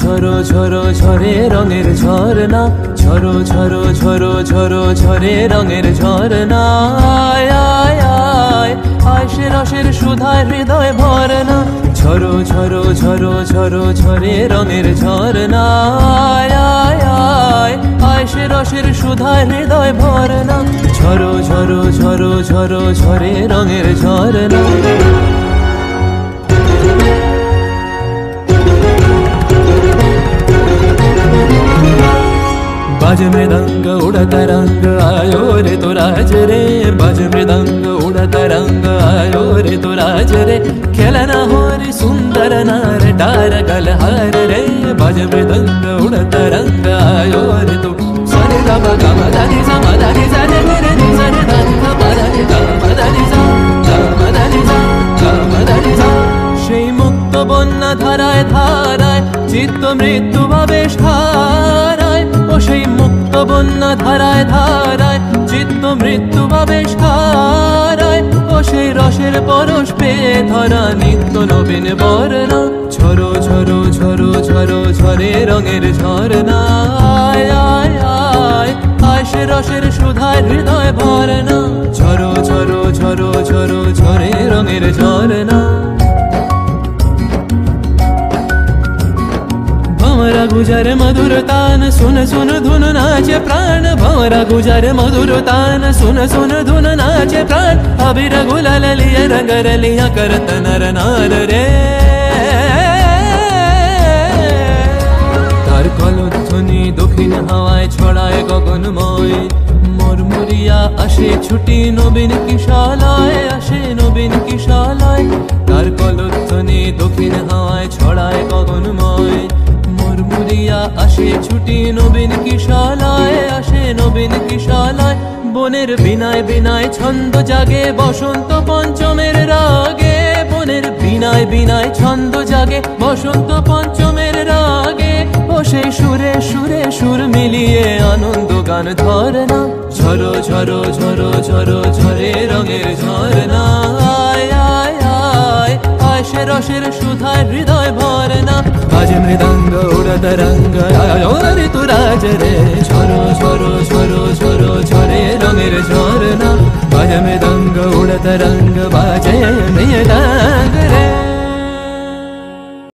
ঝরো ঝরো ঝরে রঙের ঝরনা, ঝরো ঝরো ঝরো ঝরো ঝরে রঙের ঝরনা। আয় আয় আয় আয় সে রসের সুধায় হৃদয় ভরনা, ঝরো ঝরো ঝরো ঝরো ঝরে রঙের ঝরনা। আয় আয় আয় আয় সে রসের সুধায় হৃদয় ভরনা, ঝরো ঝরো ঝরো ঝরো ঝরে রঙের ঝরনা। बाज मृदंग उड़ता रंग आयो रे तो राज रे, बाज मृदंग उड़ता रंग आयो रे तो राज रे। खेलना हो रे सुंदर नार डार गलहार रे, बाज मृदंग उड़ता रंग आयो रे तो सरे गा मा गा मा दा नि सा मा दा नि सा रे रे नि सा रे दा नि सा मा दा नि गा मा दा नि सा गा मा दा नि सा गा मा दा नि सा। সেই মুক্ত বন্যা ধারায় ধারায় চিত্ত মৃত্যু ভাবে হারায়, ও সেই মুক্ত বন্যা ধারায় ধারায় চিত্ত মৃত্যু ভাবে হারায়। ও সেই রসের পরশ পেয়ে ধরা নিত্য নবীন বর্ণা, ঝরো ঝরো ঝরো ঝরো ঝরে রঙের ঝরনা। আয় আয় আয় আয় সে রসের সুধায় হৃদয় ভরনা, ঝরো ঝরো ঝরো ঝরো ঝরে রঙের ঝরনা। भंवरा गुजर मधुर तान सुन सुन धुन नाचे प्राण, भंवरा गुजर मधुर तान सुन सुन धुन नाचे प्राण। अबीर गुलाल लिया रंग रलिया करत नर नार रे, तार कलध्वनि दक्षिण हावाय ছড়ায় গগনময়। মুরমুরিয়া আসে ছুটি নবীন কিশালয়, আসে নবীন কিশালয়। তার কলধ্বনি দক্ষিণ হাওয়ায় ছড়ায় গগনময়। মুরমুরিয়া আসে ছুটি নবীন কিশালয়, আসে নবীন কিশালয়। বনের বিনায় বিনায় ছন্দ জাগে বসন্ত পঞ্চমের রাগে, বনের বিনায় বিনায় ছন্দ জাগে বসন্ত পঞ্চমের রাগে। ও সেই সুরে সুরে সুর মিলিয়ে আনন্দ গান ধরনা, ঝরো ঝরো ঝরো ঝরো ঝরে রঙের ঝরনা। আয় আয় আয় আয় সে রসের সুধায় হৃদয় ভরনা, বাজ মৃদঙ্গ উড়ত রঙ্গ আয় রে তু রাজ রে। ঝরো ঝরো ঝরো ঝরো ঝরে রঙের ঝরনা, বাজ মৃদঙ্গ উড়ত রঙ্গ বাজে মৃদঙ্গ রে।